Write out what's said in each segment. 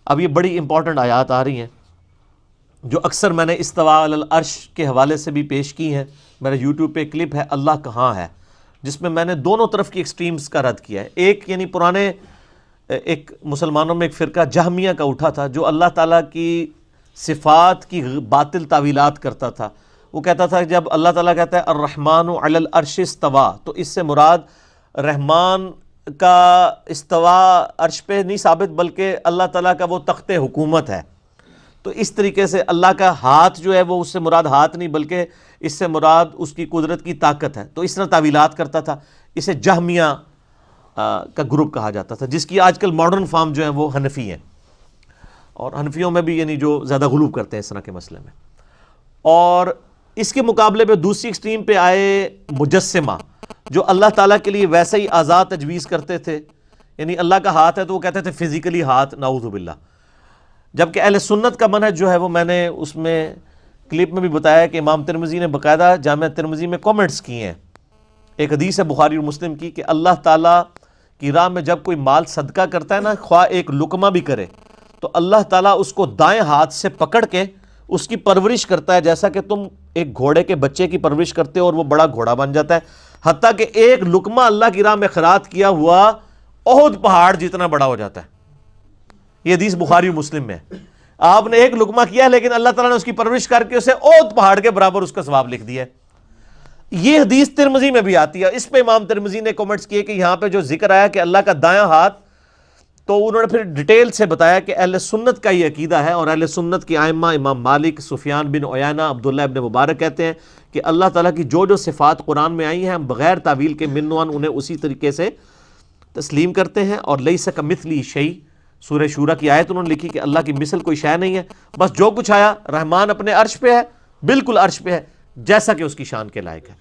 اب یہ بڑی امپورٹنٹ آیات آ رہی ہیں جو اکثر میں نے استواء علی العرش کے حوالے سے بھی پیش کی ہیں. میرے یوٹیوب پہ کلپ ہے اللہ کہاں ہے، جس میں نے دونوں طرف کی ایکسٹریمز کا رد کیا ہے. ایک یعنی پرانے ایک مسلمانوں میں ایک فرقہ جہمیہ کا اٹھا تھا جو اللہ تعالیٰ کی صفات کی باطل تعویلات کرتا تھا. وہ کہتا تھا کہ جب اللہ تعالیٰ کہتا ہے الرحمن علی العرش استویٰ، تو اس سے مراد رحمان کا استواء عرش پہ نہیں ثابت بلکہ اللہ تعالیٰ کا وہ تخت حکومت ہے. تو اس طریقے سے اللہ کا ہاتھ جو ہے وہ اس سے مراد ہاتھ نہیں بلکہ اس سے مراد اس کی قدرت کی طاقت ہے. تو اس طرح تعویلات کرتا تھا. اسے جہمیہ کا گروپ کہا جاتا تھا، جس کی آج کل ماڈرن فارم جو ہیں وہ حنفی ہیں، اور حنفیوں میں بھی یعنی جو زیادہ غلو کرتے ہیں اس طرح کے مسئلے میں. اور اس کے مقابلے پہ دوسری ایکسٹریم پہ آئے مجسمہ، جو اللہ تعالیٰ کے لیے ویسے ہی آزاد تجویز کرتے تھے. یعنی اللہ کا ہاتھ ہے تو وہ کہتے تھے فزیکلی ہاتھ، نعوذ باللہ. جبکہ اہل سنت کا منہج جو ہے وہ میں نے اس میں کلپ میں بھی بتایا کہ امام ترمذی نے باقاعدہ جامع ترمذی میں کومنٹس کیے ہیں. ایک حدیث ہے بخاری اور مسلم کی کہ اللہ تعالیٰ کی راہ میں جب کوئی مال صدقہ کرتا ہے نا، خواہ ایک لقمہ بھی کرے، تو اللہ تعالیٰ اس کو دائیں ہاتھ سے پکڑ کے اس کی پرورش کرتا ہے، جیسا کہ تم ایک گھوڑے کے بچے کی پرورش کرتے ہو اور وہ بڑا گھوڑا بن جاتا ہے. حتیٰ کہ ایک لقمہ اللہ کی راہ میں خیرات کیا ہوا احد پہاڑ جتنا بڑا ہو جاتا ہے. یہ حدیث بخاری و مسلم میں ہے. آپ نے ایک لقمہ کیا لیکن اللہ تعالیٰ نے اس کی پرورش کر کے اسے احد پہاڑ کے برابر اس کا ثواب لکھ دیا ہے. یہ حدیث ترمذی میں بھی آتی ہے. اس پہ امام ترمذی نے کامنٹس کیے کہ یہاں پہ جو ذکر آیا کہ اللہ کا دایاں ہاتھ، تو انہوں نے پھر ڈیٹیل سے بتایا کہ اہل سنت کا یہ عقیدہ ہے، اور اہل سنت کی ائمہ امام مالک، سفیان بن عیینہ، عبداللہ ابن مبارک کہتے ہیں کہ اللہ تعالیٰ کی جو صفات قرآن میں آئی ہیں ہم بغیر تعویل کے منوان انہیں اسی طریقے سے تسلیم کرتے ہیں. اور لیس کمثلہ شیء، سورہ شورى کی آیت انہوں نے لکھی کہ اللہ کی مثل کوئی شے نہیں ہے. بس جو کچھ آیا رحمان اپنے عرش پہ ہے، بالکل عرش پہ ہے جیسا کہ اس کی شان کے لائق ہے.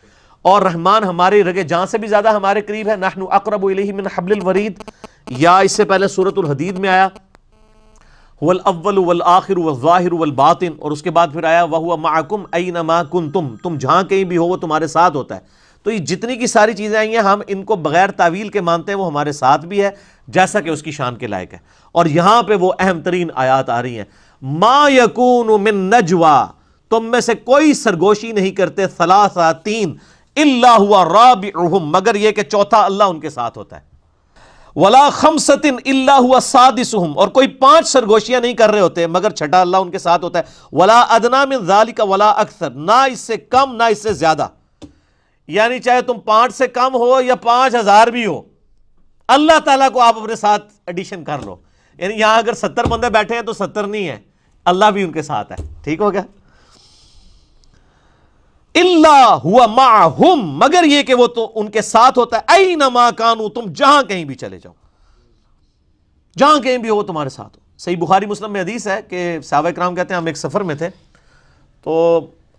اور رحمان ہماری رگے جان سے بھی زیادہ ہمارے قریب ہے. نحن اقرب الیہ من حبل الورید، یا اس سے پہلے سورۃ الحدید میں آیا هو الاول والآخر والظاہر والباطن، اور اس کے بعد پھر آیا وهو معکم اینما کنتم، تم جہاں کہیں بھی ہو وہ تمہارے ساتھ ہوتا ہے. تو یہ جتنی کی ساری چیزیں آئی ہیں ہم ان کو بغیر تعویل کے مانتے ہیں، وہ ہمارے ساتھ بھی ہے جیسا کہ اس کی شان کے لائق ہے. اور یہاں پہ وہ اہم ترین آیات آ رہی ہیں، ما یکون من نجوا، تم میں سے کوئی سرگوشی نہیں کرتے، ثلاثہ تین، الا هو رابعهم، مگر یہ کہ چوتھا اللہ ان کے ساتھ ہوتا ہے. ولا خمسۃ الا هو سادسهم، اور کوئی 5 سرگوشیاں نہیں کر رہے ہوتے مگر چھٹا اللہ ان کے ساتھ ہوتا ہے. ولا ادنی من ذلک ولا اکثر، نہ اس سے کم نہ اس سے زیادہ. یعنی چاہے تم 5 سے کم ہو یا 5000 بھی ہو، اللہ تعالیٰ کو آپ اپنے ساتھ ایڈیشن کر لو. یعنی یہاں اگر 70 بندے بیٹھے ہیں تو 70 نہیں ہے، اللہ بھی ان کے ساتھ ہے. ٹھیک ہو گیا؟ الا ہوا معہم، مگر یہ کہ وہ تو ان کے ساتھ ہوتا ہے. اینما کانوا، تم جہاں کہیں بھی چلے جاؤ، جہاں کہیں بھی ہو وہ تمہارے ساتھ ہو. صحیح بخاری مسلم میں حدیث ہے کہ صحابہ کرام کہتے ہیں ہم ایک سفر میں تھے، تو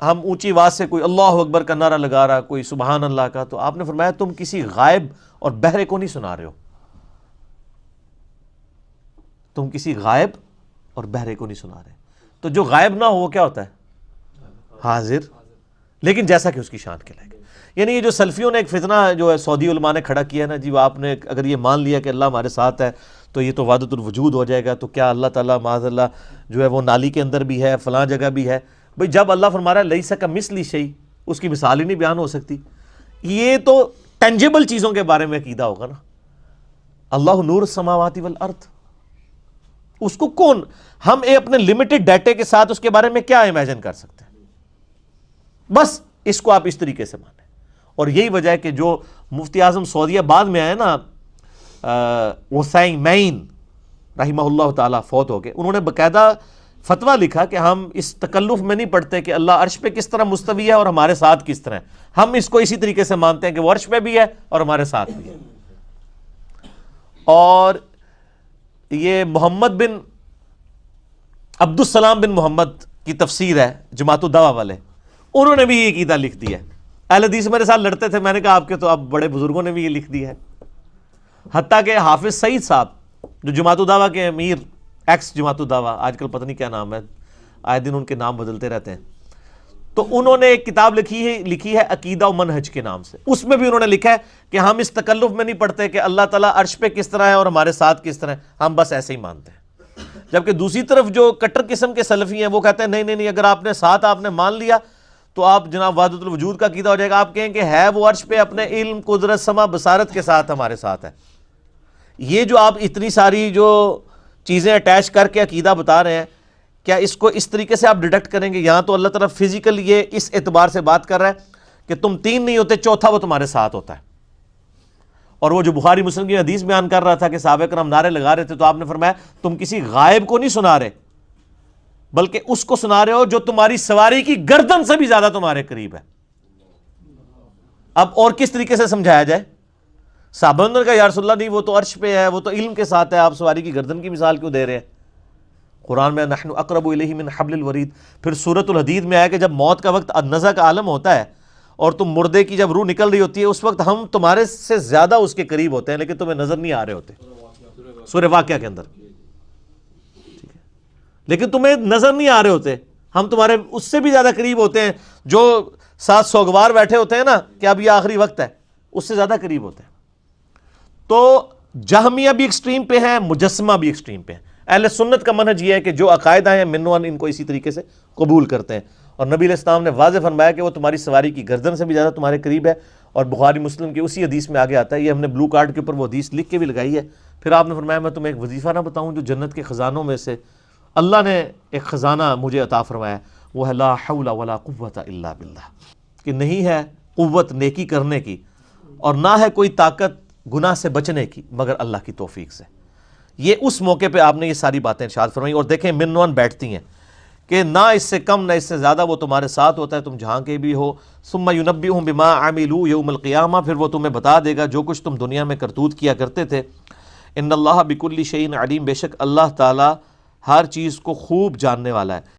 ہم اونچی آواز سے کوئی اللہ اکبر کا نعرہ لگا رہا، کوئی سبحان اللہ کا، تو آپ نے فرمایا تم کسی غائب اور بہرے کو نہیں سنا رہے ہو، تم کسی غائب اور بہرے کو نہیں سنا رہے. تو جو غائب نہ ہو وہ کیا ہوتا ہے؟ حاضر، لیکن جیسا کہ اس کی شان کے لائق. یعنی یہ جو سلفیوں نے ایک فتنہ جو ہے سعودی علماء نے کھڑا کیا ہے نا جی، وہ آپ نے اگر یہ مان لیا کہ اللہ ہمارے ساتھ ہے تو یہ تو وحدت الوجود ہو جائے گا، تو کیا اللہ تعالیٰ معاذ اللہ جو ہے وہ نالی کے اندر بھی ہے، فلاں جگہ بھی ہے؟ بھئی جب اللہ فرما رہا ہے لیس کمثلہ شیء، اس کی مثال ہی نہیں بیان ہو سکتی. یہ تو ٹینجیبل چیزوں کے بارے میں عقیدہ ہوگا نا. اللہ نور السماوات والارض، اس کو کون، ہم اپنے لمیٹڈ ڈیٹے کے ساتھ اس کے بارے میں کیا امیجن کر سکتے ہیں؟ بس اس کو آپ اس طریقے سے مانیں. اور یہی وجہ ہے کہ جو مفتی اعظم سعودیہ بعد میں آئے نا، عثیمین رحمہ اللہ تعالیٰ فوت ہو گئے، انہوں نے باقاعدہ فتویٰ لکھا کہ ہم اس تکلف میں نہیں پڑھتے کہ اللہ عرش پہ کس طرح مستوی ہے اور ہمارے ساتھ کس طرح ہے. ہم اس کو اسی طریقے سے مانتے ہیں کہ وہ عرش پہ بھی ہے اور ہمارے ساتھ بھی ہے. اور یہ محمد بن عبدالسلام بن محمد کی تفسیر ہے جماعت الدعوہ والے، انہوں نے بھی یہ عقیدہ لکھ دیا ہے. اہل حدیث میرے ساتھ لڑتے تھے، میں نے کہا آپ کے تو اب بڑے بزرگوں نے بھی یہ لکھ دیا ہے. حتیٰ کہ حافظ سعید صاحب جو جماعت الدعوہ کے امیر، ایکس جماعت الدعوہ، آج کل پتہ نہیں کیا نام ہے، آئے دن ان کے نام بدلتے رہتے ہیں، تو انہوں نے ایک کتاب لکھی ہے عقیدہ و منہج کے نام سے. اس میں بھی انہوں نے لکھا ہے کہ ہم اس تکلف میں نہیں پڑھتے کہ اللہ تعالیٰ عرش پہ کس طرح ہے اور ہمارے ساتھ کس طرح ہے، ہم بس ایسے ہی مانتے ہیں. جبکہ دوسری طرف جو کٹر قسم کے سلفی ہیں وہ کہتے ہیں نہیں نہیں نہیں، اگر آپ نے ساتھ آپ نے مان لیا تو آپ جناب وحدت الوجود کا عقیدہ ہو جائے گا. آپ کہیں کہ ہے وہ عرش پہ اپنے علم قدرت سما بصارت کے ساتھ ہمارے ساتھ ہے. یہ جو آپ اتنی ساری جو چیزیں اٹیچ کر کے عقیدہ بتا رہے ہیں، کیا اس کو اس طریقے سے آپ ڈیڈکٹ کریں گے؟ یہاں تو اللہ تعالیٰ فزیکل یہ اس اعتبار سے بات کر رہا ہے کہ تم تین نہیں ہوتے، چوتھا وہ تمہارے ساتھ ہوتا ہے. اور وہ جو بخاری مسلم کی حدیث بیان کر رہا تھا کہ صحابہ کرام نعرے لگا رہے تھے تو آپ نے فرمایا تم کسی غائب کو نہیں سنا رہے بلکہ اس کو سنا رہے ہو جو تمہاری سواری کی گردن سے بھی زیادہ تمہارے قریب ہے. اب اور کس طریقے سے سمجھایا جائے؟ صحابہ نے کہا یا رسول اللہ نہیں، وہ تو عرش پہ ہے، وہ تو علم کے ساتھ ہے، آپ سواری کی گردن کی مثال کیوں دے رہے ہیں؟ قرآن میں نحن اقرب الیہ من حبل الورید. پھر سورۃ الحدید میں آیا کہ جب موت کا وقت نزع کا عالم ہوتا ہے اور تم مردے کی جب روح نکل رہی ہوتی ہے اس وقت ہم تمہارے سے زیادہ اس کے قریب ہوتے ہیں لیکن تمہیں نظر نہیں آ رہے ہوتے. سورہ واقعہ کے اندر لیکن تمہیں نظر نہیں آ رہے ہوتے، ہم تمہارے اس سے بھی زیادہ قریب ہوتے ہیں. جو ساتھ سوگوار بیٹھے ہوتے ہیں نا کہ اب یہ آخری وقت ہے، اس سے زیادہ قریب ہوتے ہیں. تو جہمیہ بھی ایکسٹریم پہ ہیں، مجسمہ بھی ایکسٹریم پہ ہیں. اہل سنت کا منہج یہ ہے کہ جو عقائد ہیں منوان ان کو اسی طریقے سے قبول کرتے ہیں. اور نبی علیہ السلام نے واضح فرمایا کہ وہ تمہاری سواری کی گردن سے بھی زیادہ تمہارے قریب ہے. اور بخاری مسلم کی اسی حدیث میں آگے آتا ہے، یہ ہم نے بلو کارڈ کے اوپر وہ حدیث لکھ کے بھی لگائی ہے. پھر آپ نے فرمایا میں تمہیں ایک وظیفہ نہ بتاؤں جو جنت کے خزانوں میں سے اللہ نے ایک خزانہ مجھے عطا فرمایا، وہ ہے لا حول ولا قوت الا باللہ، کہ نہیں ہے قوت نیکی کرنے کی اور نہ ہے کوئی طاقت گناہ سے بچنے کی مگر اللہ کی توفیق سے. یہ اس موقع پہ آپ نے یہ ساری باتیں ارشاد فرمائی. اور دیکھیں منوان بیٹھتی ہیں کہ نہ اس سے کم نہ اس سے زیادہ وہ تمہارے ساتھ ہوتا ہے، تم جہاں کے بھی ہو. ثم ینبئہم بما عملوا یوم القیامہ، پھر وہ تمہیں بتا دے گا جو کچھ تم دنیا میں کرتوت کیا کرتے تھے. ان اللہ بکل شیء علیم، بے شک اللہ تعالی ہر چیز کو خوب جاننے والا ہے.